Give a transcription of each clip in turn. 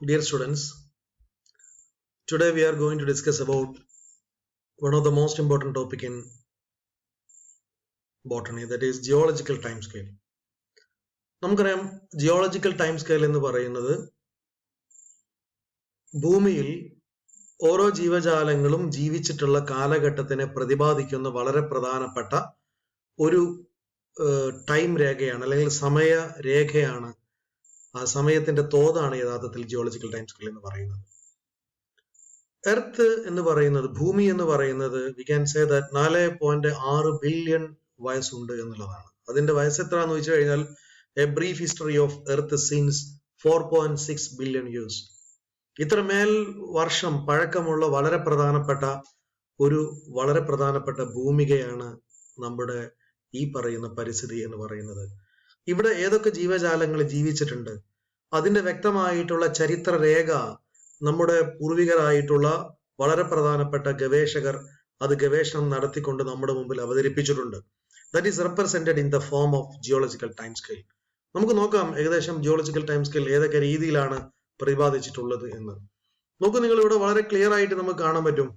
Dear students, today we are going to discuss about one of the most important topic in botany, that is geological time scale. നമുക്കറിയാം geological time scale എന്ന് പറയുന്നത് ഭൂമിയിൽ ഓരോ ജീവജാലങ്ങളും ജീവിച്ചിട്ടുള്ള കാലഘട്ടത്തിനെ പ്രതിപാദിക്കുന്ന വളരെ പ്രധാനപ്പെട്ട ഒരു ടൈം രേഖയാണ്, അല്ലെങ്കിൽ സമയ രേഖയാണ്. ആ സമയത്തിന്റെ തോതാണ് യഥാർത്ഥത്തിൽ ജിയോളജിക്കൽ ടൈം സ്കെയിൽ എന്ന് പറയുന്നത്. എർത്ത് എന്ന് പറയുന്നത്, ഭൂമി എന്ന് പറയുന്നത്, V can say that 4.6 billion വയസ്സുണ്ട് എന്നുള്ളതാണ്. അതിന്റെ വയസ്സ് എത്ര എന്ന് വെച്ച് കഴിഞ്ഞാൽ A brief history of earth since 4.6 billion years. ഇത്രമേൽ വർഷം പഴക്കമുള്ള വളരെ പ്രധാനപ്പെട്ട ഭൂമികയാണ് നമ്മുടെ ഈ പറയുന്ന പരിസ്ഥിതി എന്ന് പറയുന്നത്. ഇവിടെ ഏതൊക്കെ ജീവജാലങ്ങൾ ജീവിച്ചിട്ടുണ്ട്, അതിന്റെ വ്യക്തമായിട്ടുള്ള ചരിത്ര രേഖ നമ്മുടെ പൂർവികരായിട്ടുള്ള വളരെ പ്രധാനപ്പെട്ട ഗവേഷകർ അത് ഗവേഷണം നടത്തിക്കൊണ്ട് നമ്മുടെ മുമ്പിൽ അവതരിപ്പിച്ചിട്ടുണ്ട്. That is represented in the form of geological time scale. നമുക്ക് നോക്കാം ഏകദേശം ജിയോളജിക്കൽ ടൈം സ്കെയിൽ ഏതൊക്കെ രീതിയിലാണ് പ്രതിപാദിച്ചിട്ടുള്ളത് എന്ന്. നോക്കൂ, നിങ്ങൾ ഇവിടെ വളരെ ക്ലിയർ ആയിട്ട് നമുക്ക് കാണാൻ പറ്റും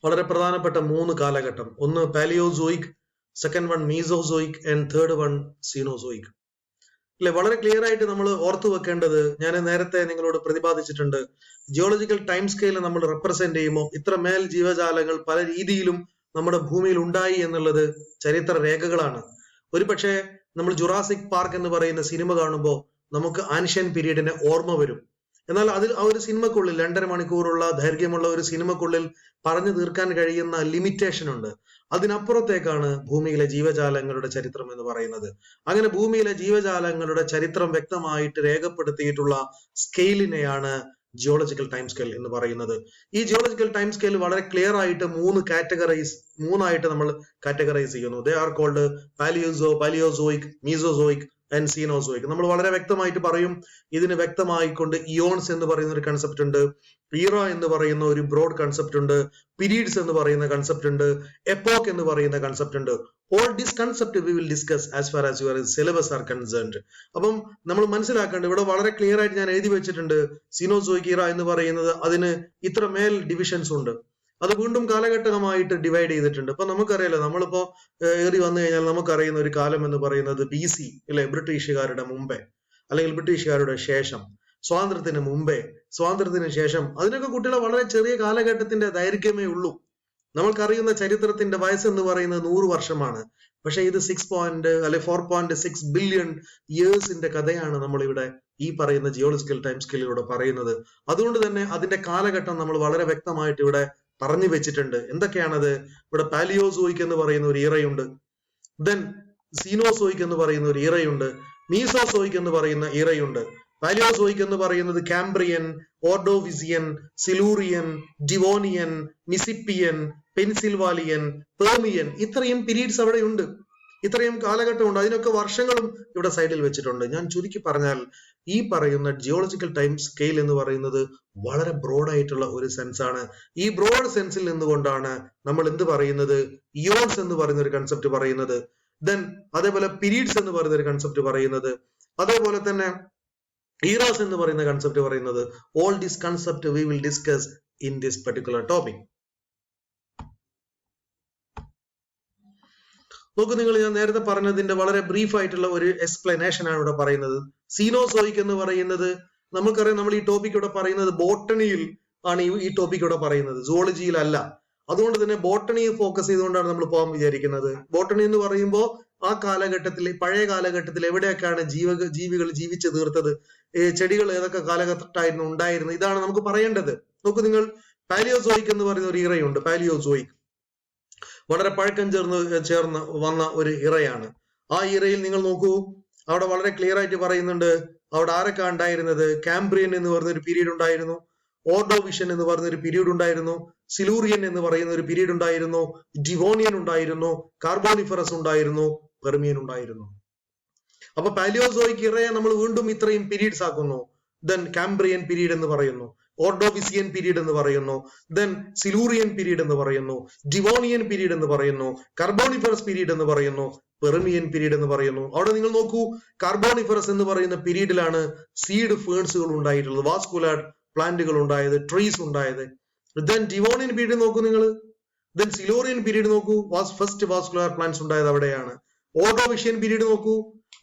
വളരെ പ്രധാനപ്പെട്ട 3 കാലഘട്ടം. ഒന്ന് Paleozoic, second one Mesozoic and third one Cenozoic. അല്ലെ, വളരെ ക്ലിയർ ആയിട്ട് നമ്മൾ ഓർത്തു വെക്കേണ്ടത്, ഞാൻ നേരത്തെ നിങ്ങളോട് പ്രതിപാദിച്ചിട്ടുണ്ട്, ജിയോളജിക്കൽ ടൈം സ്കെയിൽ നമ്മൾ റെപ്രസെന്റ് ചെയ്യുമ്പോൾ ഇത്രമേൽ ജീവജാലങ്ങൾ പല രീതിയിലും നമ്മുടെ ഭൂമിയിൽ ഉണ്ടായി എന്നുള്ളത് ചരിത്ര രേഖകളാണ്. ഒരുപക്ഷെ നമ്മൾ ജുറാസിക് പാർക്ക് എന്ന് പറയുന്ന സിനിമ കാണുമ്പോൾ നമുക്ക് ആൻഷ്യൻ പീരീഡിനെ ഓർമ്മ വരും. എന്നാൽ അതിൽ ആ ഒരു സിനിമക്കുള്ളിൽ 2.5 മണിക്കൂറുള്ള ദൈർഘ്യമുള്ള ഒരു സിനിമക്കുള്ളിൽ പറഞ്ഞു തീർക്കാൻ കഴിയുന്ന ലിമിറ്റേഷൻ ഉണ്ട്. അതിനപ്പുറത്തേക്കാണ് ഭൂമിയിലെ ജീവജാലങ്ങളുടെ ചരിത്രം എന്ന് പറയുന്നത്. അങ്ങനെ ഭൂമിയിലെ ജീവജാലങ്ങളുടെ ചരിത്രം വ്യക്തമായിട്ട് രേഖപ്പെടുത്തിയിട്ടുള്ള സ്കെയിലിനെയാണ് ജിയോളജിക്കൽ ടൈം സ്കെയിൽ എന്ന് പറയുന്നത്. ഈ ജിയോളജിക്കൽ ടൈം സ്കെയിൽ വളരെ ക്ലിയർ ആയിട്ട് മൂന്നായിട്ട് നമ്മൾ കാറ്റഗറൈസ് ചെയ്യുന്നു. They are called Paleozoic, Mesozoic and Cenozoic. നമ്മൾ വളരെ വ്യക്തമായിട്ട് പറയും. ഇതിന് വ്യക്തമായിക്കൊണ്ട് ഇയോൺസ് എന്ന് പറയുന്ന ഒരു കൺസെപ്റ്റ് ഉണ്ട്, ഈറ എന്ന് പറയുന്ന ഒരു ബ്രോഡ് കൺസെപ്റ്റ് ഉണ്ട്, പീരീഡ്സ് എന്ന് പറയുന്ന കൺസെപ്റ്റ് ഉണ്ട്, എപ്പോക്ക് എന്ന് പറയുന്ന കൺസെപ്റ്റ് ഉണ്ട്. All this concept we will discuss as far as your syllabus are concerned. അപ്പം നമ്മൾ മനസ്സിലാക്കേണ്ടത്, ഇവിടെ വളരെ ക്ലിയർ ആയിട്ട് ഞാൻ എഴുതി വെച്ചിട്ടുണ്ട്, സീനോസോയിക് ഈറ എന്ന് പറയുന്നത് അതിന് ഇത്രമേൽ ഡിവിഷൻസ് ഉണ്ട്. അത് വീണ്ടും കാലഘട്ടമായിട്ട് ഡിവൈഡ് ചെയ്തിട്ടുണ്ട്. ഇപ്പൊ നമുക്കറിയാലോ, നമ്മളിപ്പോ ഏറി വന്നു കഴിഞ്ഞാൽ നമുക്കറിയുന്ന ഒരു കാലം എന്ന് പറയുന്നത് BC, അല്ലെ, ബ്രിട്ടീഷുകാരുടെ മുമ്പേ അല്ലെങ്കിൽ ബ്രിട്ടീഷുകാരുടെ ശേഷം, സ്വാതന്ത്ര്യത്തിന് മുമ്പേ, സ്വാതന്ത്ര്യത്തിന് ശേഷം, അതിനൊക്കെ കുട്ടികളെ വളരെ ചെറിയ കാലഘട്ടത്തിന്റെ ദൈർഘ്യമേ ഉള്ളൂ. നമ്മൾക്കറിയുന്ന ചരിത്രത്തിന്റെ വയസ്സ് എന്ന് പറയുന്നത് 100 വർഷമാണ്. പക്ഷെ ഇത് 4.6 ബില്യൺ ഇയേഴ്സിന്റെ കഥയാണ് നമ്മളിവിടെ ഈ പറയുന്ന ജിയോളജിക്കൽ ടൈം സ്കെയിലിലൂടെ പറയുന്നത്. അതുകൊണ്ട് തന്നെ അതിന്റെ കാലഘട്ടം നമ്മൾ വളരെ വ്യക്തമായിട്ട് ഇവിടെ പറഞ്ഞു വെച്ചിട്ടുണ്ട്. എന്തൊക്കെയാണത്? ഇവിടെ പാലിയോസോയിക് എന്ന് പറയുന്ന ഒരു ഈറയുണ്ട്, ദെൻ സീനോസോയിക് എന്ന് പറയുന്ന ഒരു ഈറയുണ്ട്, മീസോസോയിക് എന്ന് പറയുന്ന ഈറയുണ്ട്. പാലിയോസോയിക് എന്ന് പറയുന്നത് കാംബ്രിയൻ, ഓർഡോവിസിയൻ, സിലൂറിയൻ, ഡിവോണിയൻ, മിസിപ്പിയൻ, പെൻസിൽവാലിയൻ, പെർമിയൻ, ഇത്രയും പീരീഡ്സ് അവിടെ ഉണ്ട്, ഇത്രയും കാലഘട്ടമുണ്ട്. അതിനൊക്കെ വർഷങ്ങളും ഇവിടെ സൈഡിൽ വെച്ചിട്ടുണ്ട്. ഞാൻ ചുരുക്കി പറഞ്ഞാൽ ഈ പറയുന്ന ജിയോളജിക്കൽ ടൈം സ്കെയിൽ എന്ന് പറയുന്നത് വളരെ ബ്രോഡ് ആയിട്ടുള്ള ഒരു സെൻസ് ആണ്. ഈ ബ്രോഡ് സെൻസിൽ നിന്നുകൊണ്ടാണ് നമ്മൾ എന്ത് പറയുന്നത്, ഇയോൺസ് എന്ന് പറയുന്ന ഒരു കൺസെപ്റ്റ് പറയുന്നത്, ദെൻ അതേപോലെ പീരീഡ്സ് എന്ന് പറയുന്ന ഒരു കൺസെപ്റ്റ് പറയുന്നത്, അതേപോലെ തന്നെ ഈറാസ് എന്ന് പറയുന്ന കൺസെപ്റ്റ് പറയുന്നത്. All this concept we will discuss in this particular topic. നോക്കൂ നിങ്ങൾ, ഞാൻ നേരത്തെ പറഞ്ഞതിന്റെ വളരെ ബ്രീഫ് ആയിട്ടുള്ള ഒരു എക്സ്പ്ലനേഷൻ ആണ് ഇവിടെ പറയുന്നത്. സീനോസോയിക് എന്ന് പറയുന്നത് നമുക്കറിയാം, നമ്മൾ ഈ ടോപ്പിക് ഇവിടെ പറയുന്നത് ബോട്ടണിയിൽ ആണ് ഈ ടോപ്പിക് ഇവിടെ പറയുന്നത്, സുവോളജിയിലല്ല. അതുകൊണ്ട് തന്നെ ബോട്ടണിയെ ഫോക്കസ് ചെയ്തുകൊണ്ടാണ് നമ്മൾ പോകാൻ വിചാരിക്കുന്നത്. ബോട്ടണി എന്ന് പറയുമ്പോൾ ആ കാലഘട്ടത്തിൽ, പഴയ കാലഘട്ടത്തിൽ എവിടെയൊക്കെയാണ് ജീവികൾ ജീവിച്ചു തീർത്തത്, ചെടികൾ ഏതൊക്കെ കാലഘട്ടമായിരുന്നു ഉണ്ടായിരുന്നത്, ഇതാണ് നമുക്ക് പറയേണ്ടത്. നോക്കൂ നിങ്ങൾ, പാലിയോസോയിക് എന്ന് പറയുന്ന ഒരു ഇറയുണ്ട്. പാലിയോസോയിക് വളരെ പഴക്കം ചേർന്ന് വന്ന ഒരു ഇറയാണ്. ആ ഇറയിൽ നിങ്ങൾ നോക്കൂ, അവിടെ വളരെ ക്ലിയർ ആയിട്ട് പറയുന്നുണ്ട് അവിടെ ആരൊക്കെ ഉണ്ടായിരുന്നത്. കാംബ്രിയൻ എന്ന് പറയുന്ന ഒരു പീരീഡ് ഉണ്ടായിരുന്നു, ഓർഡോവിഷൻ എന്ന് പറയുന്ന ഒരു പീരീഡ് ഉണ്ടായിരുന്നു, സിലൂറിയൻ എന്ന് പറയുന്ന ഒരു പീരീഡ് ഉണ്ടായിരുന്നു, ഡിവോണിയൻ ഉണ്ടായിരുന്നു, കാർബോണിഫറസ് ഉണ്ടായിരുന്നു, പെർമിയൻ ഉണ്ടായിരുന്നു. അപ്പൊ പാലിയോസോയിക് ഇറയെ നമ്മൾ വീണ്ടും ഇത്രയും പീരീഡ്സ് ആക്കുന്നു. ദെൻ കാംബ്രിയൻ പീരീഡ് എന്ന് പറയുന്നു, ഓർഡോവിസിയൻ പീരീഡ് എന്ന് പറയുന്നു, ദെൻ സിലൂറിയൻ പീരീഡ് എന്ന് പറയുന്നു, ഡിവോണിയൻ പീരീഡ് എന്ന് പറയുന്നു, കാർബോണിഫറസ് പീരീഡ് എന്ന് പറയുന്നു, പെർമിയൻ പീരീഡ് എന്ന് പറയുന്നു. അവിടെ നിങ്ങൾ നോക്കൂ, കാർബോണിഫറസ് എന്ന് പറയുന്ന പീരീഡിലാണ് സീഡ് ഫേൺസുകൾ ഉണ്ടായിട്ടുള്ളത്, വാസ്കുലാർ പ്ലാന്റുകൾ ഉണ്ടായത്, ട്രീസ് ഉണ്ടായത്. ദെൻ ഡിവോണിയൻ പീരീഡ് നോക്കൂ നിങ്ങൾ. ദെൻ സിലോറിയൻ പീരീഡ് നോക്കൂ, ഫസ്റ്റ് വാസ്കുലാർ പ്ലാന്റ്സ് ഉണ്ടായത് അവിടെയാണ്. ഓർഡോവിഷ്യൻ പീരീഡ് നോക്കൂ,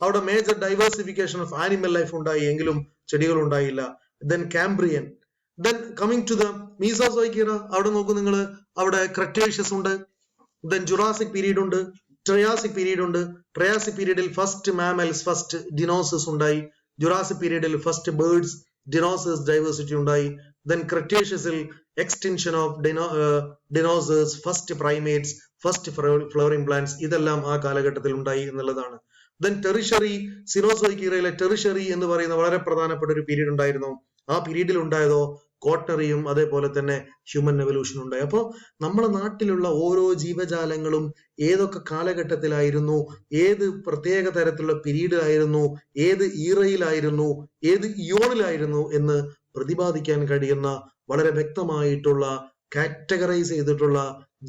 അവിടെ major diversification of animal life ഉണ്ടായി, എങ്കിലും ചെടികൾ ഉണ്ടായില്ല. Then Cambrian. Then coming to the Mesozoic era, അവിടെ നോക്കൂ നിങ്ങൾ, അവിടെ ക്രെറ്റേഷ്യസ് ഉണ്ട്. ദെൻ ജുറാസിക് പീരീഡ് ഉണ്ട്, ട്രയാസിക് പീരീഡ് ഉണ്ട്. ട്രയാസിക് പീരീഡിൽ ഫസ്റ്റ് മാമൽസ്, ഫസ്റ്റ് ഡിനോസസ് ഉണ്ടായി. ജുറാസിക് പീരീഡിൽ ഫസ്റ്റ് ബേർഡ്സ്, ഡിനോസസ് ഡൈവേഴ്സിറ്റി ഉണ്ടായി. ദെൻ ക്രെറ്റേഷ്യസിൽ extinction of dinosaurs, first primates, first flowering plants, ഇതെല്ലാം ആ കാലഘട്ടത്തിൽ ഉണ്ടായി എന്നുള്ളതാണ്. ദെൻ ടെറിഷറി, സിനോസോയിക് ഇറയിലെ ടെറിഷറി എന്ന് പറയുന്ന വളരെ പ്രധാനപ്പെട്ട ഒരു പീരീഡ് ഉണ്ടായിരുന്നു. ആ പീരീഡിൽ ഉണ്ടായതോ കോട്ടറിയും അതേപോലെ തന്നെ ഹ്യൂമൻ എവല്യൂഷൻ ഉണ്ടായി. അപ്പോൾ നമ്മുടെ നാട്ടിലുള്ള ഓരോ ജീവജാലങ്ങളും ഏതൊക്കെ കാലഘട്ടത്തിലായിരുന്നു, ഏത് പ്രത്യേക തരത്തിലുള്ള പീരീഡിലായിരുന്നു, ഏത് ഈറയിലായിരുന്നു, ഏത് ഇയോണിലായിരുന്നു എന്ന് പ്രതിപാദിക്കാൻ കഴിയുന്ന വളരെ വ്യക്തമായിട്ടുള്ള കാറ്റഗറൈസ് ചെയ്തിട്ടുള്ള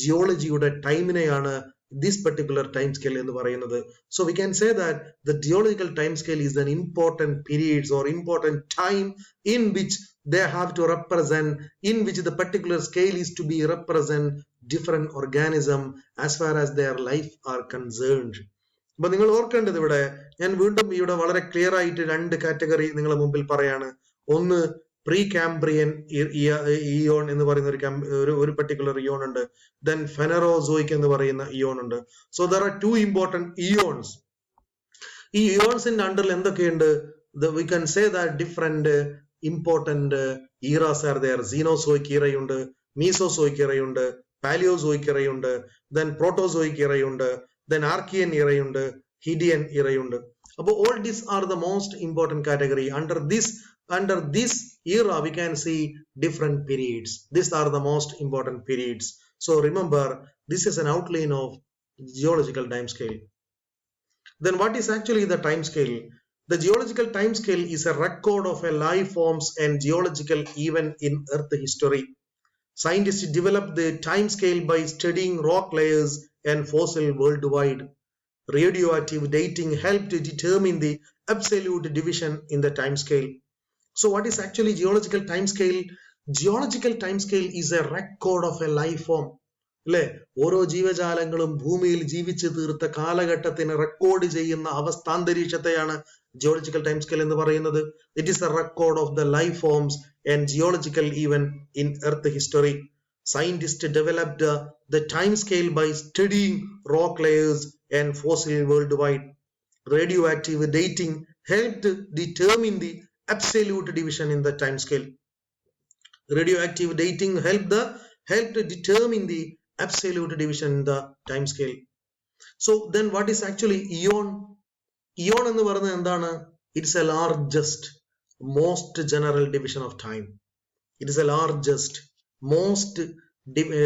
ജിയോളജിയുടെ ടൈമിനെയാണ് this particular time scale എന്ന് പറയുന്നത്. So we can say that the geological time scale is an important periods or important time in which they have to represent, in which the particular scale is to be represent different organism as far as their life are concerned. അപ്പൊ നിങ്ങൾ ഓർക്കേണ്ടത്, ഇവിടെ ഞാൻ വീണ്ടും ഇവിടെ വളരെ clear ആയിട്ട് രണ്ട് കാറ്റഗറി നിങ്ങളുടെ മുമ്പിൽ പറയാണ്. ഒന്ന് പ്രീ കാംബ്രിയൻ ഇയോൺ എന്ന് പറയുന്ന ഒരു പെർട്ടിക്കുലർ ഇയോൺ ഉണ്ട്. ദെൻ ഫെനറോസോയിക് എന്ന് പറയുന്ന ഇയോൺ ഉണ്ട്. So there are two important eons. ഈ ഇയോൺസിന്റെ അണ്ടറിൽ എന്തൊക്കെയുണ്ട്? We can say that different important eras are there. Cenozoic ഇറയുണ്ട്, മീസോസോയിക് ഇറയുണ്ട്, പാലിയോസോയിക് ഇറയുണ്ട്, ദെൻ പ്രോട്ടോസോയിക് ഇറയുണ്ട്, ദെൻ ആർക്കിയൻ ഇറയുണ്ട്, ഹിഡിയൻ ഇറയുണ്ട്. അപ്പൊ all these are the most important category. Under this era we can see different periods. These are the most important periods. So remember, this is an outline of geological time scale. Then what is actually the time scale? The geological time scale is a record of a life forms and geological event in earth history. Scientists developed the time scale by studying rock layers and fossil worldwide. Radioactive dating helped to determine the absolute division in the time scale. So what is actually geological time scale? Geological time scale is a record of a life form. അല്ലെ, ഓരോ ജീവജാലങ്ങളും ഭൂമിയിൽ ജീവിച്ചു തീർത്ത കാലഘട്ടത്തിന് record ചെയ്യുന്ന അവസ്ഥാന്തരീക്ഷത്തെയാണ് geological time scale എന്ന് പറയുന്നത്. It is A record of the life forms and geological event in earth history. Scientists developed the time scale by studying rock layers and fossil worldwide. Radioactive dating helped determine the absolute division in the time scale. Radioactive dating helped determine the absolute division in the time scale. So then what is actually eon? Eon എന്ന് പറയുന്നത് എന്താണ്? It's a largest, most general division of time. It is a largest, most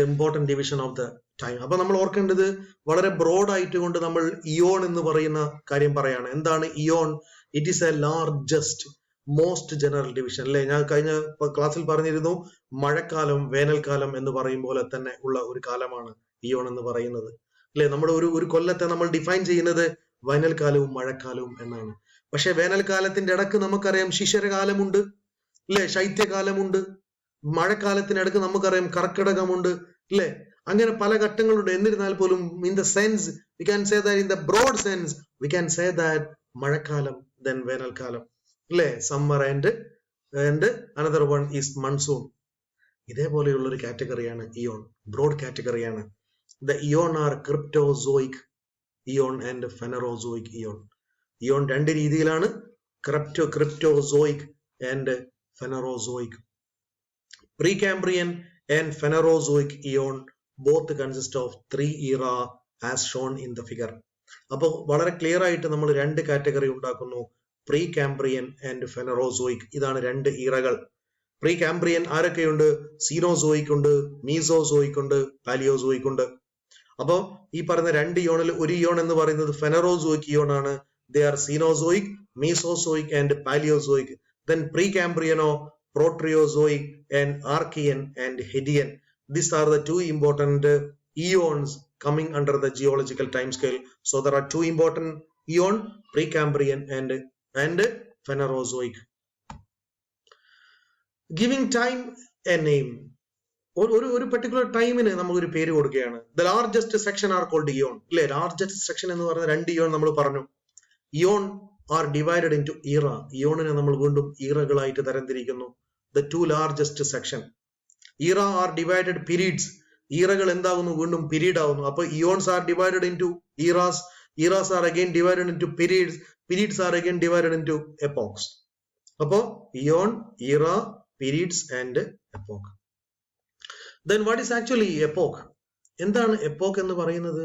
important division of the time. അപ്പൊ നമ്മൾ ഓർക്കേണ്ടത്, വളരെ broad ആയിട്ട് കൊണ്ട് നമ്മൾ ഇയോൺ എന്ന് പറയുന്ന കാര്യം പറയാണ്. എന്താണ് eon? It is a largest, most general division. അല്ലെ, ഞാൻ കഴിഞ്ഞ ക്ലാസ്സിൽ പറഞ്ഞിരുന്നു, മഴക്കാലം വേനൽക്കാലം എന്ന് പറയും പോലെ തന്നെ ഉള്ള ഒരു കാലമാണ് ഇയോൺ എന്ന് പറയുന്നത്. അല്ലെ, നമ്മുടെ ഒരു കൊല്ലത്തെ നമ്മൾ ഡിഫൈൻ ചെയ്യുന്നത് വേനൽക്കാലവും മഴക്കാലവും എന്നാണ്. പക്ഷെ വേനൽക്കാലത്തിന്റെ ഇടക്ക് നമുക്കറിയാം ശിശിരകാലമുണ്ട്, അല്ലെ, ശൈത്യകാലമുണ്ട്. മഴക്കാലത്തിനടുക്ക് നമുക്കറിയാം കർക്കിടകമുണ്ട്, അല്ലെ. അങ്ങനെ പല ഘട്ടങ്ങളുണ്ട്. എന്നിരുന്നാൽ പോലും in the sense we can say that, in the broad sense we can say that മഴക്കാലം, ദെൻ വേനൽക്കാലം, അല്ലെ, summer and another one is monsoon. ഇതേപോലെയുള്ള ഒരു കാറ്റഗറിയാണ് ഇയോൺ, ബ്രോഡ് കാറ്റഗറിയാണ്. The eon are Cryptozoic eon and Phanerozoic eon. Eon രണ്ട് രീതിയിലാണ്, Cryptozoic and Phanerozoic. Precambrian and Phanerozoic eon both consist of 3 era as shown in the figure. അപ്പോൾ വളരെ clear ആയിട്ട് നമ്മൾ രണ്ട് കാറ്റഗറി ഉണ്ടാക്കുന്നു, പ്രീ കാംബ്രിയൻ ആൻഡ് ഫെനറോസോയിക്. ഇതാണ് രണ്ട് ഇറകൾ. പ്രീ കാംബ്രിയൻ ആരൊക്കെയുണ്ട്? സീനോസോയിക് ഉണ്ട്, മീസോസോയിക് ഉണ്ട്, പാലിയോസോയിക് ഉണ്ട്. അപ്പോ ഈ പറയുന്ന രണ്ട് ഇയോണിൽ ഒരു ഇയോൺ എന്ന് പറയുന്നത് ഫെനറോസോയിക് ഇയോൺ ആണ്. They are Cenozoic, Mesozoic and Paleozoic. Then പ്രീ കാംബ്രിയനോ Proterozoic and Archean and Hadean. These are the two important eons coming under the geological time scale. So there are two important eon, Precambrian and Phanerozoic. Giving time a name. ഒരു particular ടൈമിന് നമുക്കൊരു പേര് കൊടുക്കുകയാണ്. The largest section are called eon. അല്ലെ, largest section എന്ന് പറയുന്ന 2 eon നമ്മൾ പറഞ്ഞു. Eon are divided into era. ഇയോണിനെ നമ്മൾ വീണ്ടും ഇറകളായിട്ട് തരംതിരിക്കുന്നു. The 2 largest section. Era are divided periods. ഇറകൾ എന്താകുന്നു? വീണ്ടും പീരീഡ് ആവുന്നു. അപ്പൊ eons are divided into eras. Eras are again divided into periods. Periods are again divided into epochs. അപ്പോ Eon, era, periods and epoch. Then what is actually epoch? എന്താണ് എപ്പോക്ക് എന്ന് പറയുന്നത്?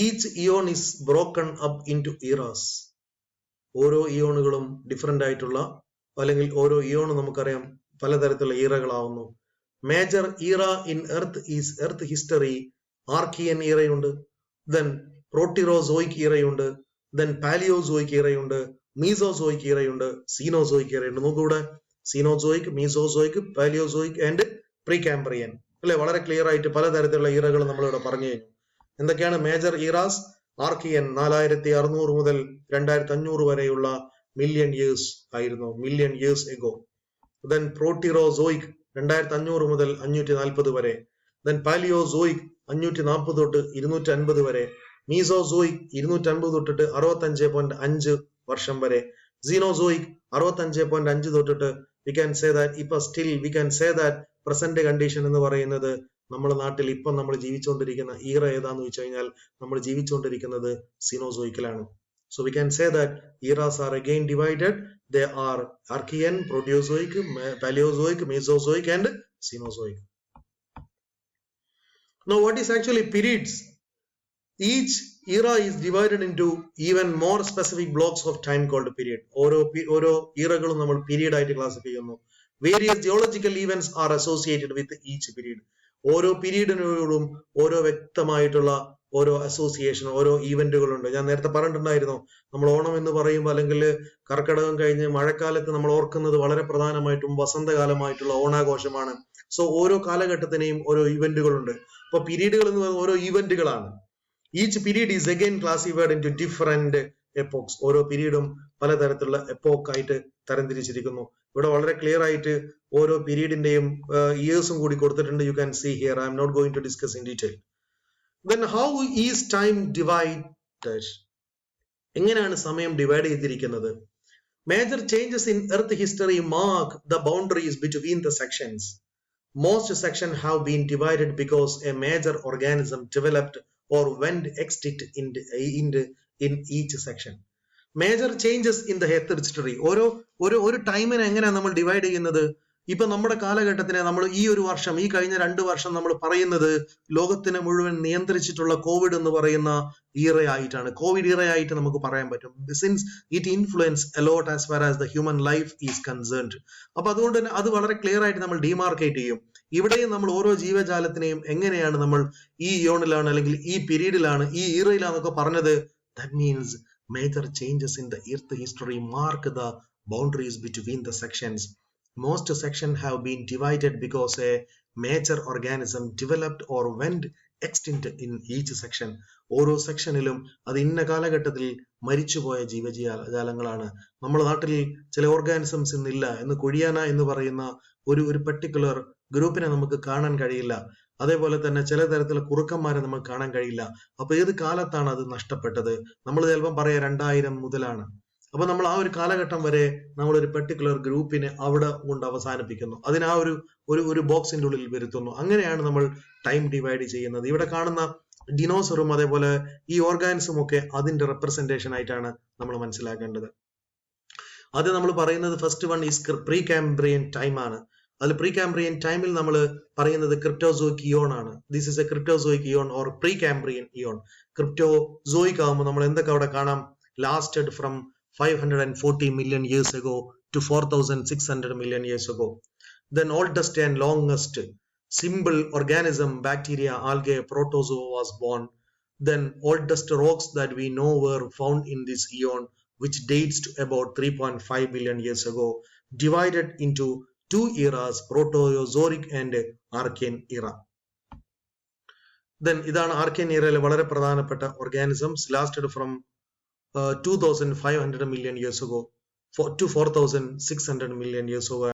Each eon is broken up into eras. ഓരോ ഇയോണുകളും different ആയിട്ടുള്ള, അല്ലെങ്കിൽ ഓരോ ഇയോണും നമുക്കറിയാം പലതരത്തിലുള്ള ഈറകളാവുന്നു. Major era in earth is earth history. Archean ഈറയുണ്ട്, ദെൻ പ്രോട്ടിറോസോയിക് ഈറയുണ്ട്, ദെൻ പാലിയോസോയിക് ഈറയുണ്ട്, മീസോസോയിക് ഈറയുണ്ട്, സീനോസോയിക് ഈറയുണ്ട്. നോക്കൂടെ, Cenozoic, Mesozoic, Paleozoic and Precambrian. അല്ലെ, വളരെ ക്ലിയർ ആയിട്ട് പലതരത്തിലുള്ള ഈറകൾ നമ്മളിവിടെ പറഞ്ഞു കഴിഞ്ഞു. എന്തൊക്കെയാണ് മേജർ ഈറാസ്? ആർക്കിയൻ 4600 മുതൽ 2500 വരെയുള്ള മില്യൺ ഇയേഴ്സ് ആയിരുന്നു, മില്യൺ ഇയേഴ്സ് എഗോ. ദെൻ പ്രോട്ടിറോസോയിക് 2500 മുതൽ 540 വരെ. ദെൻ പാലിയോസോയിക് 540 തൊട്ട് 250 വരെ. മീസോസോയിക് 250 തൊട്ടിട്ട് 65.5 വർഷം വരെ. സീനോസോയിക് 65.5 തൊട്ടിട്ട് we can say that ഇപ്പൊ still we can say that present condition എന്ന് പറയുന്നത് നമ്മുടെ നാട്ടിൽ ഇപ്പം നമ്മൾ ജീവിച്ചുകൊണ്ടിരിക്കുന്ന ഈറ ഏതാന്ന് വെച്ച് കഴിഞ്ഞാൽ നമ്മൾ ജീവിച്ചുകൊണ്ടിരിക്കുന്നത് സീനോസോയിക്കിലാണ്. So we can say that eras are again divided. They are Archean, Proterozoic, Paleozoic, Mesozoic and Cenozoic. Now what is actually periods? Each era is divided into even more specific blocks of time called period. ഓരോ ഈറകളും നമ്മൾ period ആയിട്ട് classify ചെയ്യുന്നു. Various geological events are associated with each period. ഓരോ പീരീഡിനോടും ഓരോ വ്യക്തമായിട്ടുള്ള ഓരോ association, ഓരോ ഈവന്റുകളുണ്ട്. ഞാൻ നേരത്തെ പറഞ്ഞിട്ടുണ്ടായിരുന്നു, നമ്മൾ ഓണം എന്ന് പറയുമ്പോൾ, അല്ലെങ്കിൽ കർക്കിടകം കഴിഞ്ഞ് മഴക്കാലത്ത് നമ്മൾ ഓർക്കുന്നത് വളരെ പ്രധാനമായിട്ടും വസന്തകാലമായിട്ടുള്ള ഓണാഘോഷമാണ്. സോ ഓരോ കാലഘട്ടത്തിനെയും ഓരോ ഇവന്റുകളുണ്ട്. അപ്പൊ പീരീഡുകൾ എന്ന് പറയുന്നത് ഓരോ ഇവന്റുകളാണ്. Each period is again classified into different epochs. ഓരോ പീരീഡും പലതരത്തിലുള്ള എപ്പോക്ക് ആയിട്ട് തരംതിരിച്ചിരിക്കുന്നു. ഇവിടെ വളരെ ക്ലിയർ ആയിട്ട് ഓരോ പീരീഡിന്റെയും ഇയേഴ്സും കൂടി കൊടുത്തിട്ടുണ്ട്. You can see here. I am not going to discuss in detail. Then how is time divided? എങ്ങനെയാണ് സമയം ഡിവൈഡ് ചെയ്തിരിക്കുന്നത്? Major changes in earth history mark the boundaries between the sections. Most section have been divided because a major organism developed or went extinct in each section. Major changes in the earth history. ഒരു ടൈമിനെ എങ്ങനെയാണ് നമ്മൾ divide ചെയ്യുന്നത്? ഇപ്പൊ നമ്മുടെ കാലഘട്ടത്തിനെ നമ്മൾ ഈ ഒരു വർഷം, ഈ കഴിഞ്ഞ 2 വർഷം നമ്മൾ പറയുന്നത് ലോകത്തിനെ മുഴുവൻ നിയന്ത്രിച്ചിട്ടുള്ള കോവിഡ് എന്ന് പറയുന്ന ഈറയായിട്ടാണ്. കോവിഡ് ഈറയായിട്ട് നമുക്ക് പറയാൻ പറ്റും. Since it influence a lot as far as the human life is concerned. അപ്പൊ അതുകൊണ്ട് തന്നെ അത് വളരെ ക്ലിയർ ആയിട്ട് നമ്മൾ ഡിമാർക്കേറ്റ് ചെയ്യും. ഇവിടെയും നമ്മൾ ഓരോ ജീവജാലത്തിനെയും എങ്ങനെയാണ് നമ്മൾ ഈ ഇയോണിലാണ്, അല്ലെങ്കിൽ ഈ പീരീഡിലാണ്, ഈ ഈറയിലാന്നൊക്കെ പറഞ്ഞത്. That means major changes in the earth history mark the boundaries between the sections. Most sections have been divided because a major organism developed or went extinct in each section. ഓരോ സെക്ഷനിലും അത് ഇന്ന കാലഘട്ടത്തിൽ മരിച്ചുപോയ ജീവജാലങ്ങളാണ്. നമ്മുടെ നാട്ടിൽ ചില ഓർഗാനിസംസ് ഇന്നില്ല എന്ന്, കൊഴിയാന എന്ന് പറയുന്ന ഒരു പെർട്ടിക്കുലർ ഗ്രൂപ്പിനെ നമുക്ക് കാണാൻ കഴിയില്ല. അതേപോലെ തന്നെ ചില തരത്തിലുള്ള കുറുക്കന്മാരെ നമുക്ക് കാണാൻ കഴിയില്ല. അപ്പൊ ഏത് കാലത്താണ് അത് നഷ്ടപ്പെട്ടത്? നമ്മൾ ചിലപ്പം പറയാം 2000 മുതലാണ്. അപ്പൊ നമ്മൾ ആ ഒരു കാലഘട്ടം വരെ നമ്മൾ ഒരു പെർട്ടിക്കുലർ ഗ്രൂപ്പിനെ അവിടെ കൊണ്ട് അവസാനിപ്പിക്കുന്നു, അതിന് ആ ഒരു ബോക്സിന്റെ ഉള്ളിൽ വരുത്തുന്നു. അങ്ങനെയാണ് നമ്മൾ ടൈം ഡിവൈഡ് ചെയ്യുന്നത്. ഇവിടെ കാണുന്ന ഡിനോസറും അതേപോലെ ഈ ഓർഗാനിസും ഒക്കെ അതിന്റെ റെപ്രസെന്റേഷൻ ആയിട്ടാണ് നമ്മൾ മനസ്സിലാക്കേണ്ടത്. അത് നമ്മൾ പറയുന്നത് first one is Precambrian time ആണ്. അതിൽ പ്രീകാംബ്രിയൻ ടൈമിൽ നമ്മൾ പറയുന്നത് ക്രിപ്റ്റോസോയിക് ഇയോൺ ആണ്. This is a Cryptozoic eon or Precambrian eon. Cryptozoic ആകുമ്പോൾ നമ്മൾ എന്തൊക്കെ അവിടെ കാണാം? Lasted from 540 million years ago to 4600 million years ago. Then oldest and longest simple organism, bacteria, algae, protozoa was born. Then oldest rocks that we know were found in this eon, which dates to about 3.5 billion years ago, divided into 2 eras, Proterozoic and Archean era. Then ഇതാണ് Archean ഇയറയിലെ വളരെ പ്രധാനപ്പെട്ട organisms. Lasted from 2500 million years ago to 4600 million years ago